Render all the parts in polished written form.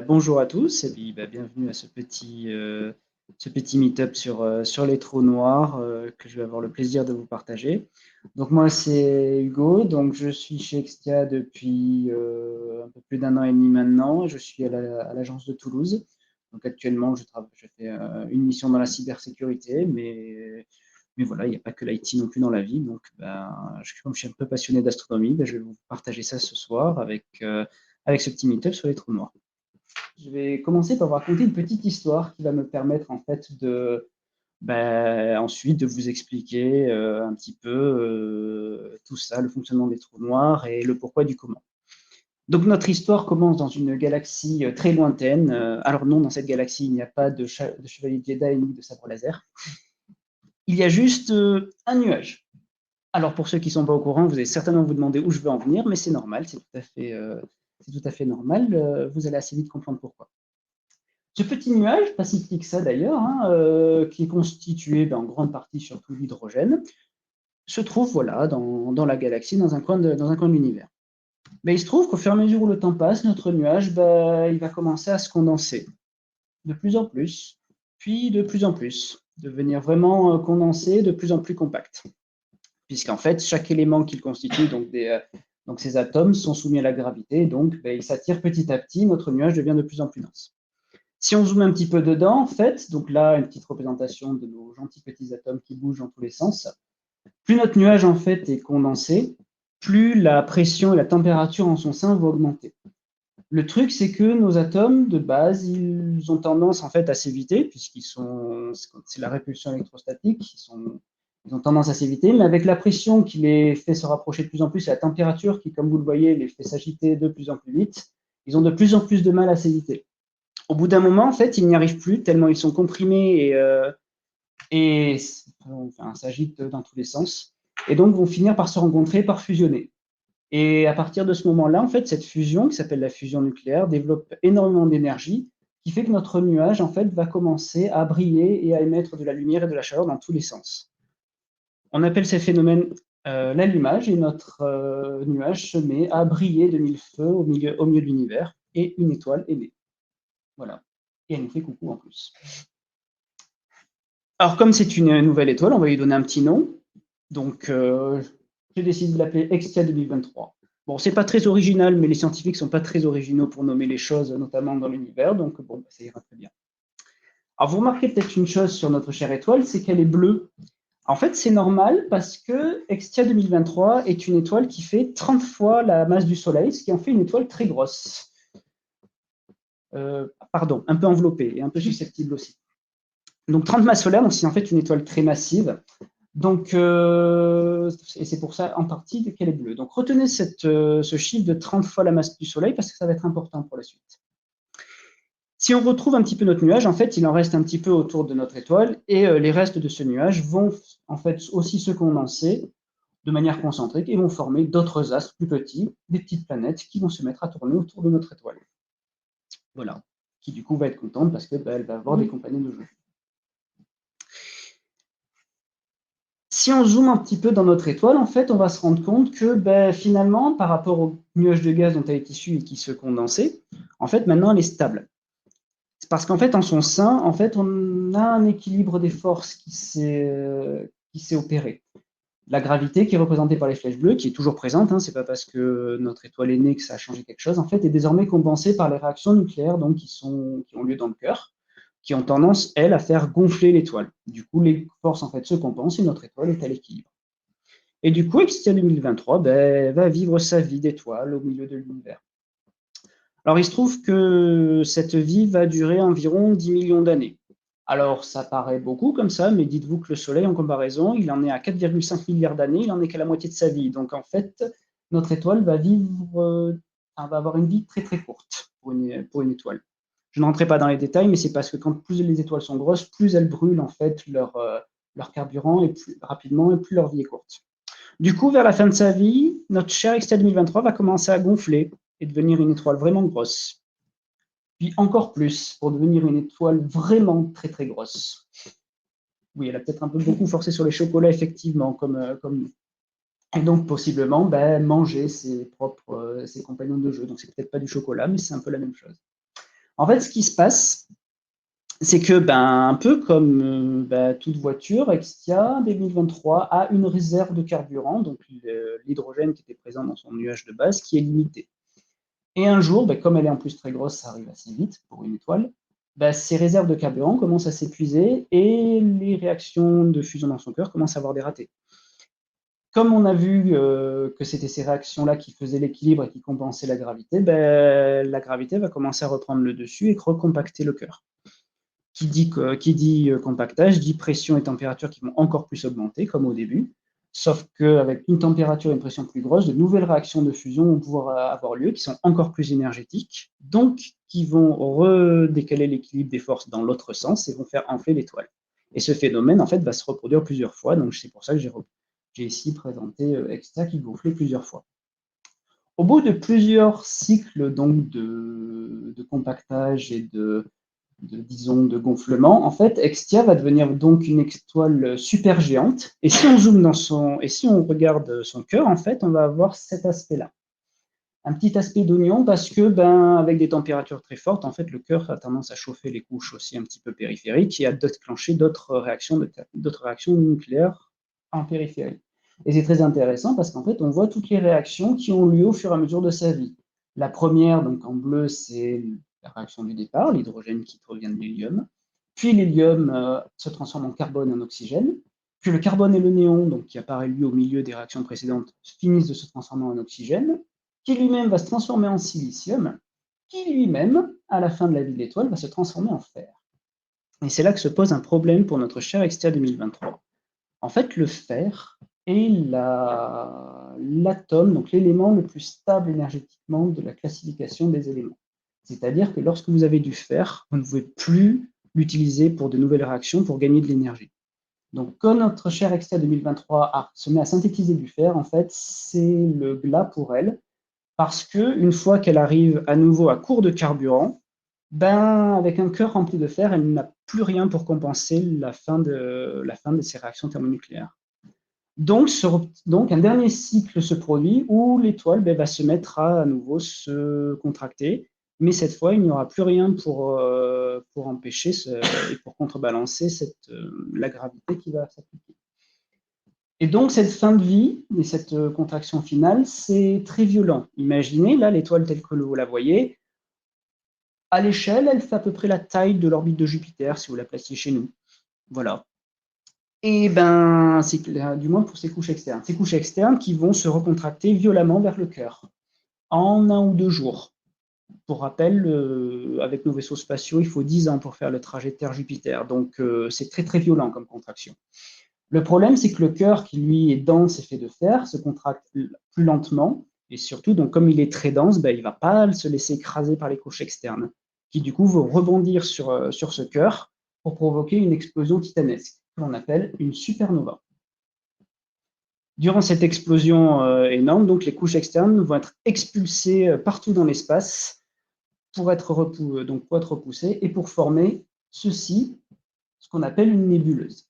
Bonjour à tous et puis bienvenue à ce petit meet-up sur les trous noirs que je vais avoir le plaisir de vous partager. Donc moi c'est Hugo, donc je suis chez Extia depuis un peu plus d'un an et demi maintenant. Je suis à l'agence de Toulouse. Donc actuellement je fais une mission dans la cybersécurité, mais voilà, il n'y a pas que l'IT non plus dans la vie. Donc comme je suis un peu passionné d'astronomie, je vais vous partager ça ce soir avec ce petit meet-up sur les trous noirs. Je vais commencer par vous raconter une petite histoire qui va me permettre en fait ensuite de vous expliquer un petit peu tout ça, le fonctionnement des trous noirs et le pourquoi du comment. Donc notre histoire commence dans une galaxie très lointaine. Alors non, dans cette galaxie, il n'y a pas de chevalier Jedi ni de sabre laser. Il y a juste un nuage. Alors pour ceux qui ne sont pas au courant, vous allez certainement vous demander où je veux en venir, mais c'est normal, c'est tout à fait normal. Vous allez assez vite comprendre pourquoi. Ce petit nuage, pas si petit que ça d'ailleurs, qui est constitué en grande partie surtout d'hydrogène, se trouve voilà, dans la galaxie, dans un coin de l'univers. Mais il se trouve qu'au fur et à mesure où le temps passe, notre nuage, il va commencer à se condenser de plus en plus, puis de plus en plus, devenir vraiment condensé, de plus en plus compact. Puisqu'en fait, chaque élément qu'il constitue, donc ces atomes, sont soumis à la gravité, donc ils s'attirent petit à petit, notre nuage devient de plus en plus dense. Si on zoome un petit peu dedans, en fait, donc là, une petite représentation de nos gentils petits atomes qui bougent dans tous les sens, plus notre nuage, en fait, est condensé, plus la pression et la température en son sein vont augmenter. Le truc, c'est que nos atomes, de base, ils ont tendance, en fait, à s'éviter, c'est la répulsion électrostatique, ils ont tendance à s'éviter, mais avec la pression qui les fait se rapprocher de plus en plus et la température qui, comme vous le voyez, les fait s'agiter de plus en plus vite, ils ont de plus en plus de mal à s'éviter. Au bout d'un moment, en fait, ils n'y arrivent plus tellement ils sont comprimés et s'agitent dans tous les sens. Et donc, vont finir par se rencontrer, par fusionner. Et à partir de ce moment-là, en fait, cette fusion, qui s'appelle la fusion nucléaire, développe énormément d'énergie, qui fait que notre nuage, en fait, va commencer à briller et à émettre de la lumière et de la chaleur dans tous les sens. On appelle ces phénomènes l'allumage, et notre nuage se met à briller de mille feux au milieu de l'univers, et une étoile est née. Voilà. Et elle nous fait coucou en plus. Alors, comme c'est une nouvelle étoile, on va lui donner un petit nom. Donc, j'ai décidé de l'appeler Extia 2023. Bon, c'est pas très original, mais les scientifiques sont pas très originaux pour nommer les choses, notamment dans l'univers. Donc, bon, ça ira très bien. Alors, vous remarquez peut-être une chose sur notre chère étoile, c'est qu'elle est bleue. En fait, c'est normal parce que Extia 2023 est une étoile qui fait 30 fois la masse du Soleil, ce qui en fait une étoile très grosse. Un peu enveloppée et un peu susceptible aussi. Donc 30 masses solaires, donc c'est en fait une étoile très massive. Donc, et c'est pour ça en partie qu'elle est bleue. Donc retenez ce chiffre de 30 fois la masse du Soleil parce que ça va être important pour la suite. Si on retrouve un petit peu notre nuage, en fait, il en reste un petit peu autour de notre étoile et les restes de ce nuage vont en fait aussi se condenser de manière concentrique et vont former d'autres astres plus petits, des petites planètes qui vont se mettre à tourner autour de notre étoile. Voilà, qui du coup va être contente parce que elle va avoir des compagnons de jeu. Si on zoome un petit peu dans notre étoile, en fait, on va se rendre compte que finalement, par rapport au nuage de gaz dont elle est issue et qui se condensait, en fait, maintenant, elle est stable. C'est parce qu'en fait, en son sein, en fait, on a un équilibre des forces qui s'est opéré. La gravité qui est représentée par les flèches bleues, qui est toujours présente, c'est pas parce que notre étoile est née que ça a changé quelque chose, en fait, est désormais compensée par les réactions nucléaires donc, qui ont lieu dans le cœur, qui ont tendance, elles, à faire gonfler l'étoile. Du coup, les forces en fait se compensent et notre étoile est à l'équilibre. Et du coup, Extia 2023 va vivre sa vie d'étoile au milieu de l'univers. Alors, il se trouve que cette vie va durer environ 10 millions d'années. Alors, ça paraît beaucoup comme ça, mais dites-vous que le Soleil, en comparaison, il en est à 4,5 milliards d'années, il en est qu'à la moitié de sa vie. Donc, en fait, notre étoile va avoir une vie très très courte pour une étoile. Je ne rentrerai pas dans les détails, mais c'est parce que quand plus les étoiles sont grosses, plus elles brûlent en fait leur carburant et plus rapidement et plus leur vie est courte. Du coup, vers la fin de sa vie, notre cher Extia 2023 va commencer à gonfler et devenir une étoile vraiment grosse. Puis encore plus pour devenir une étoile vraiment très très grosse. Oui, elle a peut-être un peu beaucoup forcé sur les chocolats, effectivement, comme nous. Et donc, possiblement, manger ses compagnons de jeu. Donc, c'est peut-être pas du chocolat, mais c'est un peu la même chose. En fait, ce qui se passe, c'est que, un peu comme toute voiture, Extia 2023 a une réserve de carburant, donc l'hydrogène qui était présent dans son nuage de base, qui est limité. Et un jour, comme elle est en plus très grosse, ça arrive assez vite pour une étoile, ces réserves de carburant commencent à s'épuiser et les réactions de fusion dans son cœur commencent à avoir des ratés. Comme on a vu que c'était ces réactions-là qui faisaient l'équilibre et qui compensaient la gravité va commencer à reprendre le dessus et recompacter le cœur. Qui dit compactage dit pression et température qui vont encore plus augmenter, comme au début, sauf qu'avec une température et une pression plus grosse, de nouvelles réactions de fusion vont pouvoir avoir lieu, qui sont encore plus énergétiques, donc qui vont redécaler l'équilibre des forces dans l'autre sens et vont faire enfler l'étoile. Et ce phénomène, en fait, va se reproduire plusieurs fois, donc c'est pour ça que j'ai ici présenté Exta qui gonflait plusieurs fois. Au bout de plusieurs cycles donc de compactage et disons, de gonflement, en fait, Extia va devenir donc une étoile super géante. Et si on zoome et si on regarde son cœur, en fait, on va avoir cet aspect-là. Un petit aspect d'oignon parce que, avec des températures très fortes, en fait, le cœur a tendance à chauffer les couches aussi un petit peu périphériques et à déclencher d'autres réactions nucléaires en périphérie. Et c'est très intéressant parce qu'en fait, on voit toutes les réactions qui ont lieu au fur et à mesure de sa vie. La première, donc en bleu, c'est la réaction du départ, l'hydrogène qui provient de l'hélium. Puis l'hélium se transforme en carbone et en oxygène. Puis le carbone et le néon, donc qui apparaît lui au milieu des réactions précédentes, finissent de se transformer en oxygène, qui lui-même va se transformer en silicium, qui lui-même, à la fin de la vie de l'étoile, va se transformer en fer. Et c'est là que se pose un problème pour notre cher Extia 2023. En fait, le fer est l'atome, donc l'élément le plus stable énergétiquement de la classification des éléments. C'est-à-dire que lorsque vous avez du fer, vous ne pouvez plus l'utiliser pour de nouvelles réactions pour gagner de l'énergie. Donc, quand notre cher Extia 2023 se met à synthétiser du fer, en fait, c'est le glas pour elle, parce qu'une fois qu'elle arrive à nouveau à court de carburant, avec un cœur rempli de fer, elle n'a plus rien pour compenser la fin de ces réactions thermonucléaires. Donc, un dernier cycle se produit où l'étoile va se mettre à nouveau se contracter, mais cette fois, il n'y aura plus rien pour empêcher et pour contrebalancer la gravité qui va s'appliquer. Et donc, cette fin de vie et cette contraction finale, c'est très violent. Imaginez, là, l'étoile telle que vous la voyez, à l'échelle, elle fait à peu près la taille de l'orbite de Jupiter, si vous la placiez chez nous. Voilà. Et c'est du moins pour ces couches externes. Ces couches externes qui vont se recontracter violemment vers le cœur, en 1 ou 2 jours. Pour rappel, avec nos vaisseaux spatiaux, il faut 10 ans pour faire le trajet Terre-Jupiter. Donc, c'est très, très violent comme contraction. Le problème, c'est que le cœur, qui lui est dense et fait de fer, se contracte plus lentement. Et surtout, donc, comme il est très dense, il ne va pas se laisser écraser par les couches externes, qui du coup vont rebondir sur ce cœur pour provoquer une explosion titanesque, que l'on appelle une supernova. Durant cette explosion énorme, donc, les couches externes vont être expulsées partout dans l'espace pour être repoussées et pour former ce qu'on appelle une nébuleuse.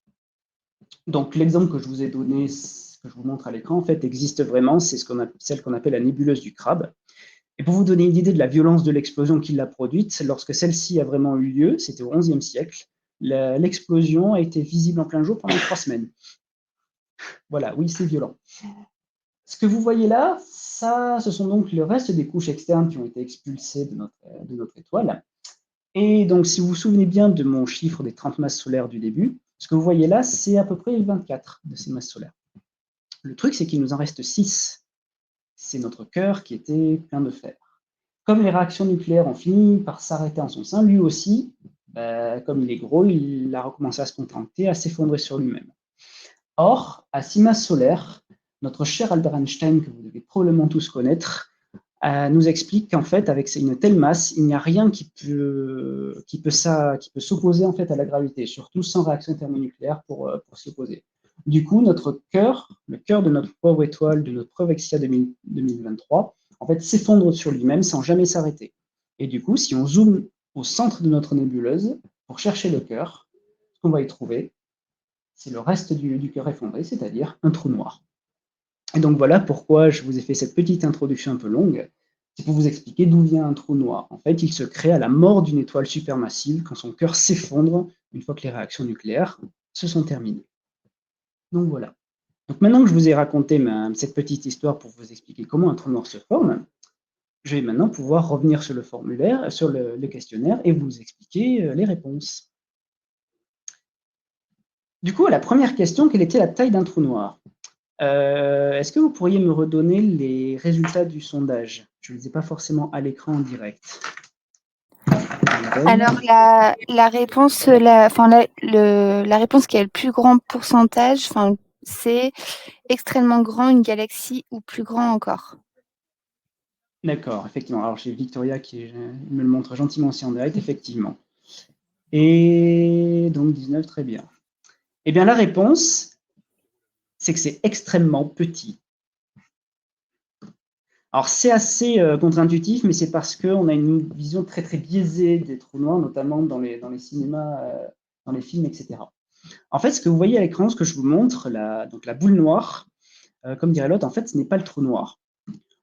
Donc l'exemple que je vous ai donné, que je vous montre à l'écran, en fait, existe vraiment, c'est celle qu'on appelle la nébuleuse du crabe. Et pour vous donner une idée de la violence de l'explosion qui l'a produite, lorsque celle-ci a vraiment eu lieu, c'était au XIe siècle, l'explosion a été visible en plein jour pendant 3 semaines. Voilà, oui, c'est violent. Ce que vous voyez là, ce sont donc le reste des couches externes qui ont été expulsées de notre étoile. Et donc, si vous vous souvenez bien de mon chiffre des 30 masses solaires du début, ce que vous voyez là, c'est à peu près 24 de ces masses solaires. Le truc, c'est qu'il nous en reste 6. C'est notre cœur qui était plein de fer. Comme les réactions nucléaires ont fini par s'arrêter en son sein, lui aussi, comme il est gros, il a recommencé à se contracter, à s'effondrer sur lui-même. Or, à 6 masses solaires, notre cher Albert Einstein, que vous devez probablement tous connaître, nous explique qu'en fait, avec une telle masse, il n'y a rien qui peut s'opposer en fait à la gravité, surtout sans réaction thermonucléaire pour s'y opposer. Du coup, notre cœur, le cœur de notre pauvre étoile, de notre pauvre Exia 2023, en fait, s'effondre sur lui-même sans jamais s'arrêter. Et du coup, si on zoome au centre de notre nébuleuse pour chercher le cœur, ce qu'on va y trouver, c'est le reste du cœur effondré, c'est-à-dire un trou noir. Et donc voilà pourquoi je vous ai fait cette petite introduction un peu longue. C'est pour vous expliquer d'où vient un trou noir. En fait, il se crée à la mort d'une étoile supermassive quand son cœur s'effondre une fois que les réactions nucléaires se sont terminées. Donc voilà. Donc maintenant que je vous ai raconté cette petite histoire pour vous expliquer comment un trou noir se forme, je vais maintenant pouvoir revenir sur le formulaire, sur le questionnaire et vous expliquer les réponses. Du coup, à la première question, quelle était la taille d'un trou noir? Est-ce que vous pourriez me redonner les résultats du sondage? Je ne les ai pas forcément à l'écran en direct. Alors la réponse, la réponse qui a le plus grand pourcentage, c'est extrêmement grand, une galaxie ou plus grand encore. D'accord, effectivement. Alors j'ai Victoria qui me le montre gentiment aussi en direct, effectivement. Et donc 19, très bien. Eh bien la réponse, c'est que c'est extrêmement petit. Alors c'est assez contre-intuitif, mais c'est parce qu'on a une vision très très biaisée des trous noirs, notamment dans les cinémas, dans les films, etc. En fait, ce que vous voyez à l'écran, ce que je vous montre, donc la boule noire, comme dirait l'autre, en fait, ce n'est pas le trou noir.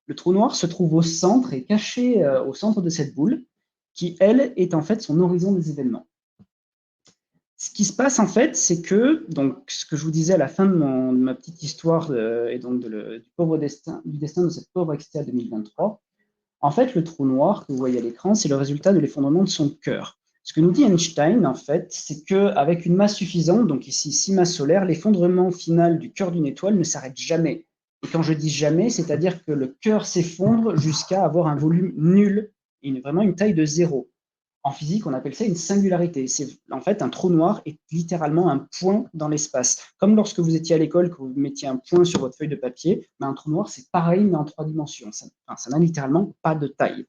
Le trou noir se trouve au centre et caché au centre de cette boule, qui, elle, est en fait son horizon des événements. Ce qui se passe, en fait, c'est que, donc, ce que je vous disais à la fin de ma petite histoire, et donc du destin de cette pauvre Extea 2023, en fait, le trou noir que vous voyez à l'écran, c'est le résultat de l'effondrement de son cœur. Ce que nous dit Einstein, en fait, c'est qu'avec une masse suffisante, donc ici 6 masses solaires, l'effondrement final du cœur d'une étoile ne s'arrête jamais. Et quand je dis jamais, c'est-à-dire que le cœur s'effondre jusqu'à avoir un volume nul, vraiment une taille de zéro. En physique, on appelle ça une singularité. En fait, un trou noir est littéralement un point dans l'espace. Comme lorsque vous étiez à l'école, que vous mettiez un point sur votre feuille de papier, mais un trou noir, c'est pareil, mais en 3 dimensions. Ça n'a littéralement pas de taille.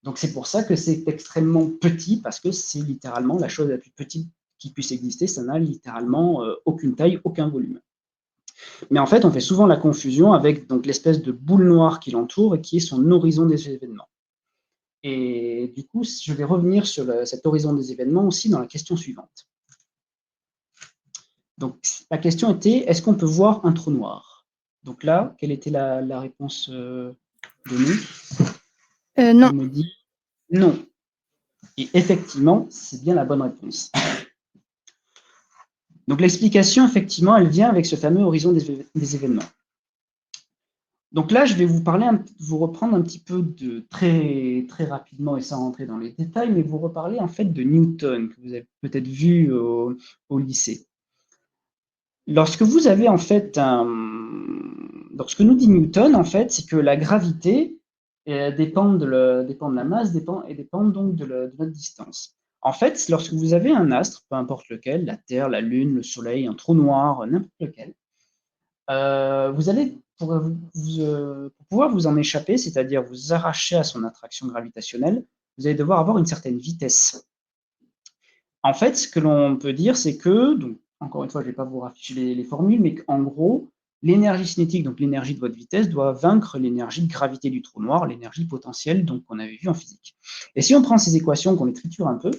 Donc c'est pour ça que c'est extrêmement petit, parce que c'est littéralement la chose la plus petite qui puisse exister. Ça n'a littéralement aucune taille, aucun volume. Mais en fait, on fait souvent la confusion avec donc l'espèce de boule noire qui l'entoure et qui est son horizon des événements. Et du coup, je vais revenir sur cet horizon des événements aussi dans la question suivante. Donc, la question était, est-ce qu'on peut voir un trou noir? Donc là, quelle était la réponse donnée? Non. On me dit non. Et effectivement, c'est bien la bonne réponse. Donc l'explication, effectivement, elle vient avec ce fameux horizon des événements. Donc là, je vais vous reprendre un petit peu très, très rapidement et sans rentrer dans les détails, mais vous reparler en fait de Newton, que vous avez peut-être vu au lycée. Lorsque vous avez en fait donc ce que nous dit Newton, en fait, c'est que la gravité dépend de la masse et dépend donc de notre distance. En fait, lorsque vous avez un astre, peu importe lequel, la Terre, la Lune, le Soleil, un trou noir, n'importe lequel, vous allez, pour pouvoir vous en échapper, c'est-à-dire vous arracher à son attraction gravitationnelle, vous allez devoir avoir une certaine vitesse. En fait, ce que l'on peut dire, c'est que, donc, encore une fois, je ne vais pas vous afficher les formules, mais qu'en gros, l'énergie cinétique, donc l'énergie de votre vitesse, doit vaincre l'énergie de gravité du trou noir, l'énergie potentielle qu'on avait vue en physique. Et si on prend ces équations, qu'on les triture un peu,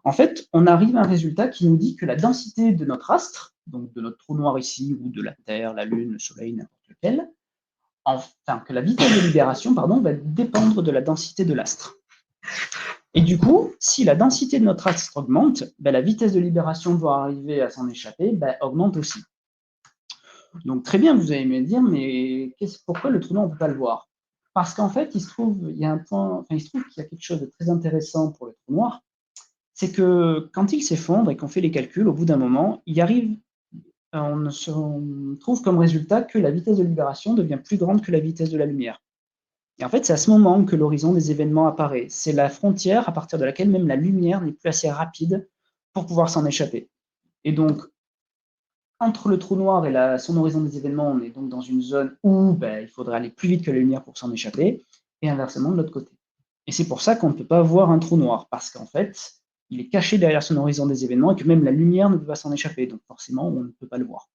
en fait, on arrive à un résultat qui nous dit que la densité de notre astre, donc de notre trou noir ici, ou de la Terre, la Lune, le Soleil, n'importe lequel, enfin, que la vitesse de libération, pardon, va dépendre de la densité de l'astre. Et du coup, si la densité de notre astre augmente, la vitesse de libération pour arriver à s'en échapper augmente aussi. Donc très bien, vous allez me dire, mais pourquoi le trou noir, on ne peut pas le voir? Parce qu'en fait, il se trouve qu'il y a quelque chose de très intéressant pour le trou noir, c'est que quand il s'effondre et qu'on fait les calculs, au bout d'un moment, on trouve comme résultat que la vitesse de libération devient plus grande que la vitesse de la lumière. Et en fait, c'est à ce moment que l'horizon des événements apparaît. C'est la frontière à partir de laquelle même la lumière n'est plus assez rapide pour pouvoir s'en échapper. Et donc, entre le trou noir et son horizon des événements, on est donc dans une zone où il faudrait aller plus vite que la lumière pour s'en échapper, et inversement de l'autre côté. Et c'est pour ça qu'on ne peut pas voir un trou noir, parce qu'en fait, il est caché derrière son horizon des événements et que même la lumière ne peut pas s'en échapper. Donc forcément, on ne peut pas le voir.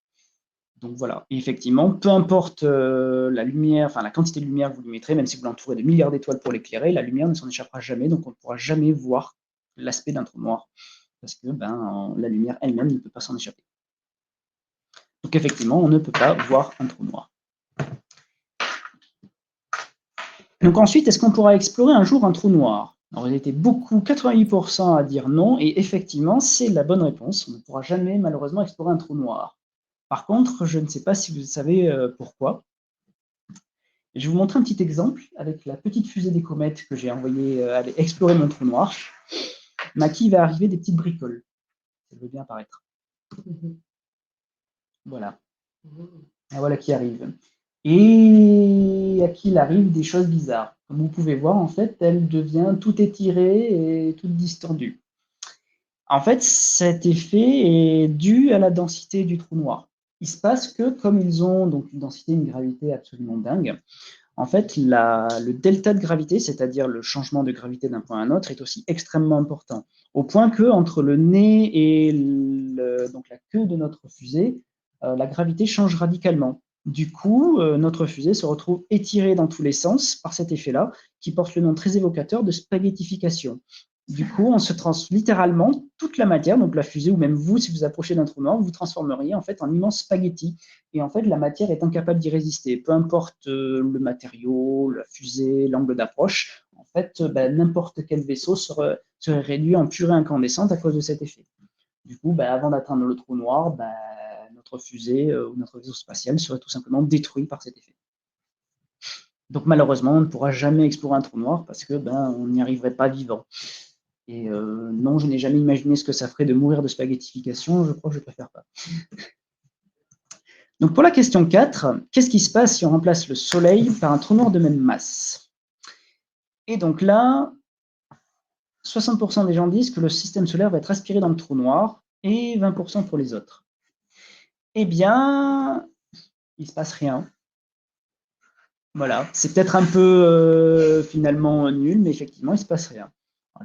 Donc voilà, et effectivement, peu importe la lumière, enfin la quantité de lumière que vous lui mettrez, même si vous l'entourez de milliards d'étoiles pour l'éclairer, la lumière ne s'en échappera jamais, donc on ne pourra jamais voir l'aspect d'un trou noir, parce que la lumière elle-même ne peut pas s'en échapper. Donc effectivement, on ne peut pas voir un trou noir. Donc ensuite, est-ce qu'on pourra explorer un jour un trou noir? Alors, il était beaucoup, 88% à dire non, et effectivement, c'est la bonne réponse. On ne pourra jamais, malheureusement, explorer un trou noir. Par contre, je ne sais pas si vous savez pourquoi. Je vais vous montrer un petit exemple avec la petite fusée des comètes que j'ai envoyée aller explorer mon trou noir. Maki va arriver des petites bricoles. Ça veut bien apparaître. Voilà. Et voilà qui arrive. Et à qui il arrive des choses bizarres. Comme vous pouvez voir, en fait, elle devient toute étirée et toute distendue. En fait, cet effet est dû à la densité du trou noir. Il se passe que, comme ils ont donc une densité, une gravité absolument dingue, en fait, le delta de gravité, c'est-à-dire le changement de gravité d'un point à un autre, est aussi extrêmement important, au point que entre le nez et donc la queue de notre fusée, la gravité change radicalement. Du coup, notre fusée se retrouve étirée dans tous les sens par cet effet-là, qui porte le nom très évocateur de spaghettification. Du coup, on se transforme littéralement toute la matière, donc la fusée, ou même vous, si vous approchez d'un trou noir, vous transformeriez en fait en immense spaghetti. Et en fait, la matière est incapable d'y résister. Peu importe le matériau, la fusée, l'angle d'approche, en fait, n'importe quel vaisseau serait réduit en purée incandescente à cause de cet effet. Du coup, avant d'atteindre le trou noir, notre fusée ou notre vaisseau spatial serait tout simplement détruit par cet effet. Donc malheureusement, on ne pourra jamais explorer un trou noir parce que on n'y arriverait pas vivant. Et non, je n'ai jamais imaginé ce que ça ferait de mourir de spaghettification. Je crois que je préfère pas. Donc pour la question 4, qu'est-ce qui se passe si on remplace le Soleil par un trou noir de même masse? Et donc là, 60% des gens disent que le système solaire va être aspiré dans le trou noir et 20% pour les autres. Eh bien, il ne se passe rien. Voilà, c'est peut-être un peu finalement nul, mais effectivement, il ne se passe rien.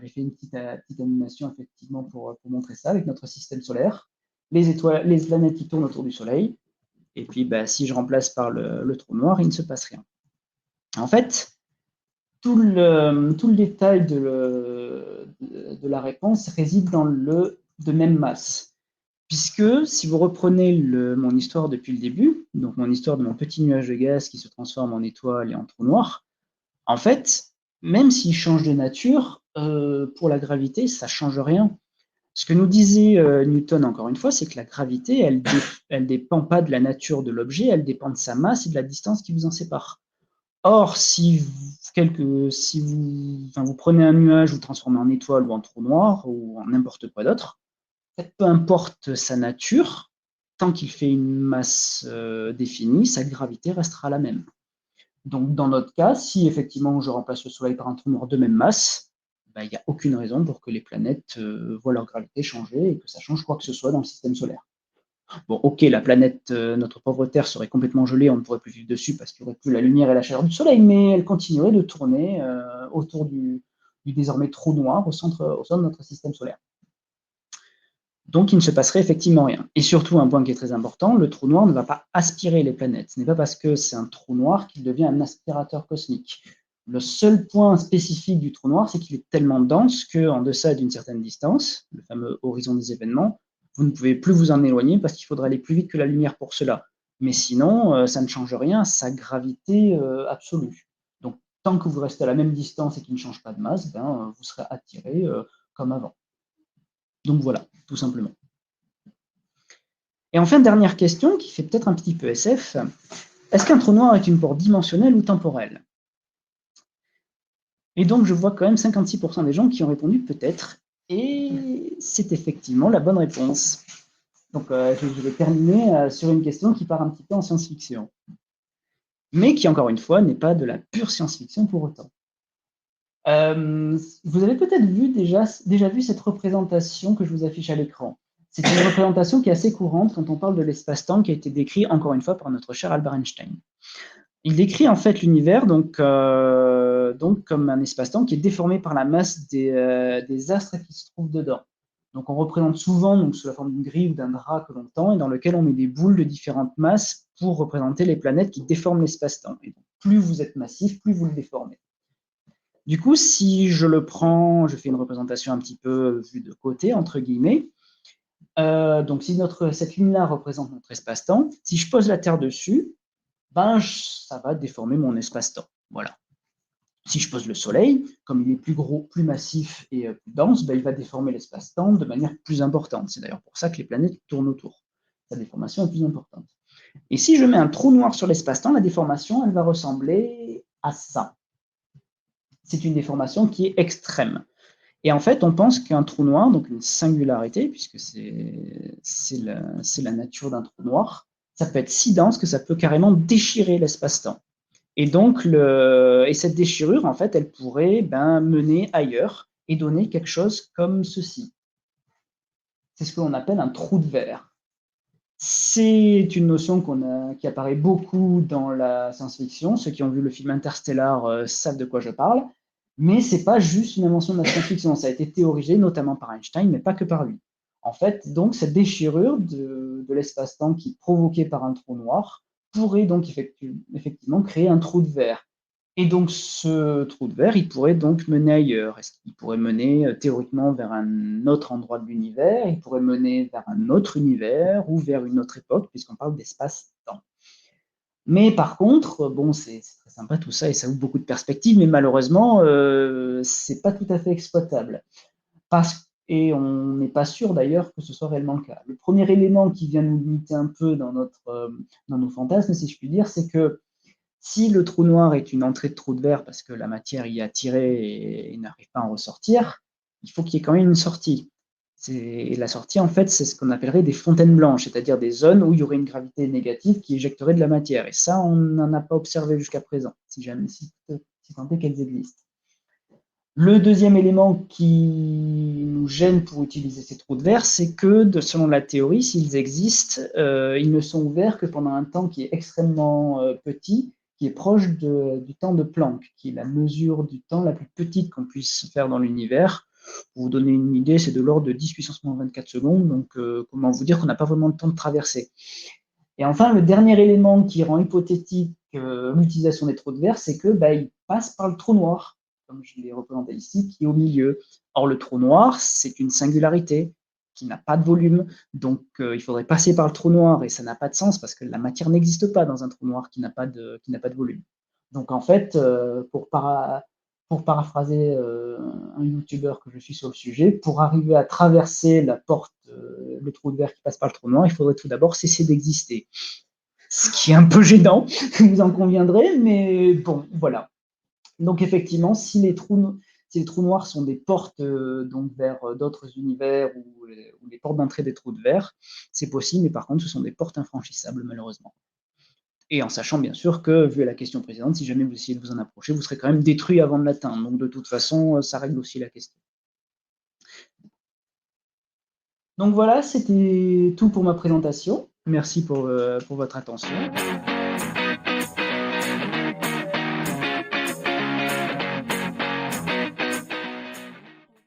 J'ai fait une petite animation effectivement pour montrer ça avec notre système solaire. Les étoiles, les planètes qui tournent autour du Soleil. Et puis, si je remplace par le trou noir, il ne se passe rien. En fait, tout le détail de la réponse réside dans le de même masse. Puisque si vous reprenez mon histoire depuis le début, donc mon histoire de mon petit nuage de gaz qui se transforme en étoile et en trou noir, en fait, même s'il change de nature, pour la gravité, ça ne change rien. Ce que nous disait Newton, encore une fois, c'est que la gravité, elle ne dépend pas de la nature de l'objet, elle dépend de sa masse et de la distance qui vous en sépare. Or, si vous prenez un nuage, vous le transformez en étoile ou en trou noir ou en n'importe quoi d'autre, peu importe sa nature, tant qu'il fait une masse définie, sa gravité restera la même. Donc, dans notre cas, si effectivement je remplace le Soleil par un trou noir de même masse, il n'y a aucune raison pour que les planètes voient leur gravité changer et que ça change quoi que ce soit dans le système solaire. Bon, ok, la planète, notre pauvre Terre serait complètement gelée, on ne pourrait plus vivre dessus parce qu'il n'y aurait plus la lumière et la chaleur du Soleil, mais elle continuerait de tourner autour du désormais trou noir au centre de notre système solaire. Donc, il ne se passerait effectivement rien. Et surtout, un point qui est très important, le trou noir ne va pas aspirer les planètes. Ce n'est pas parce que c'est un trou noir qu'il devient un aspirateur cosmique. Le seul point spécifique du trou noir, c'est qu'il est tellement dense qu'en deçà d'une certaine distance, le fameux horizon des événements, vous ne pouvez plus vous en éloigner parce qu'il faudra aller plus vite que la lumière pour cela. Mais sinon, ça ne change rien à sa gravité absolue. Donc, tant que vous restez à la même distance et qu'il ne change pas de masse, vous serez attiré comme avant. Donc voilà, tout simplement. Et enfin, dernière question, qui fait peut-être un petit peu SF. Est-ce qu'un trou noir est une pore dimensionnelle ou temporelle? Et donc, je vois quand même 56% des gens qui ont répondu peut-être. Et c'est effectivement la bonne réponse. Donc, je vais terminer sur une question qui part un petit peu en science-fiction. Mais qui, encore une fois, n'est pas de la pure science-fiction pour autant. Vous avez peut-être déjà vu cette représentation que je vous affiche à l'écran. C'est une représentation qui est assez courante quand on parle de l'espace-temps qui a été décrit, encore une fois, par notre cher Albert Einstein. Il décrit en fait l'univers donc comme un espace-temps qui est déformé par la masse des astres qui se trouvent dedans. Donc on représente souvent donc, sous la forme d'une grille ou d'un drap que l'on tend et dans lequel on met des boules de différentes masses pour représenter les planètes qui déforment l'espace-temps. Et donc, plus vous êtes massif, plus vous le déformez. Du coup, si je le prends, je fais une représentation un petit peu vue de côté, entre guillemets. Donc, si cette ligne-là représente notre espace-temps, si je pose la Terre dessus, ça va déformer mon espace-temps. Voilà. Si je pose le Soleil, comme il est plus gros, plus massif et plus dense, il va déformer l'espace-temps de manière plus importante. C'est d'ailleurs pour ça que les planètes tournent autour. Sa déformation est plus importante. Et si je mets un trou noir sur l'espace-temps, la déformation, elle va ressembler à ça. C'est une déformation qui est extrême. Et en fait, on pense qu'un trou noir, donc une singularité, puisque c'est la nature d'un trou noir, ça peut être si dense que ça peut carrément déchirer l'espace-temps. Et donc, cette déchirure, en fait, elle pourrait mener ailleurs et donner quelque chose comme ceci. C'est ce que l'on appelle un trou de verre. C'est une notion qui apparaît beaucoup dans la science-fiction. Ceux qui ont vu le film Interstellar savent de quoi je parle. Mais ce n'est pas juste une invention de la science-fiction. Ça a été théorisé notamment par Einstein, mais pas que par lui. En fait, donc, cette déchirure de l'espace-temps qui est provoquée par un trou noir pourrait donc effectivement créer un trou de verre. Et donc, ce trou de verre, il pourrait donc mener ailleurs. Il pourrait mener théoriquement vers un autre endroit de l'univers, il pourrait mener vers un autre univers ou vers une autre époque, puisqu'on parle d'espace-temps. Mais par contre, bon, c'est très sympa tout ça et ça ouvre beaucoup de perspectives, mais malheureusement, c'est pas tout à fait exploitable. Et on n'est pas sûr d'ailleurs que ce soit réellement le cas. Le premier élément qui vient nous limiter un peu dans nos fantasmes, si je puis dire, c'est que si le trou noir est une entrée de trou de verre parce que la matière y est attirée et n'arrive pas à en ressortir, il faut qu'il y ait quand même une sortie. Et la sortie, en fait, c'est ce qu'on appellerait des fontaines blanches, c'est-à-dire des zones où il y aurait une gravité négative qui éjecterait de la matière. Et ça, on n'en a pas observé jusqu'à présent, si tant est qu'elles existent. Le deuxième élément qui nous gêne pour utiliser ces trous de verre, c'est que, selon la théorie, s'ils existent, ils ne sont ouverts que pendant un temps qui est extrêmement petit, qui est proche du temps de Planck, qui est la mesure du temps la plus petite qu'on puisse faire dans l'univers. Pour vous donner une idée, c'est de l'ordre de 10 puissance moins 24 secondes, donc comment vous dire qu'on n'a pas vraiment le temps de traverser. Et enfin, le dernier élément qui rend hypothétique l'utilisation des trous de verre, c'est que ils passent par le trou noir, comme je l'ai représenté ici, qui est au milieu. Or, le trou noir, c'est une singularité qui n'a pas de volume, donc il faudrait passer par le trou noir, et ça n'a pas de sens parce que la matière n'existe pas dans un trou noir qui n'a pas de volume. Donc en fait, pour paraphraser un youtubeur que je suis sur le sujet, pour arriver à traverser la porte, le trou de verre qui passe par le trou noir, il faudrait tout d'abord cesser d'exister. Ce qui est un peu gênant, vous en conviendrez, mais bon, voilà. Donc effectivement, si les trous noirs sont des portes donc vers d'autres univers ou les portes d'entrée des trous de verre, c'est possible, mais par contre, ce sont des portes infranchissables, malheureusement. Et en sachant bien sûr que, vu la question précédente, si jamais vous essayez de vous en approcher, vous serez quand même détruit avant de l'atteindre. Donc de toute façon, ça règle aussi la question. Donc voilà, c'était tout pour ma présentation. Merci pour votre attention.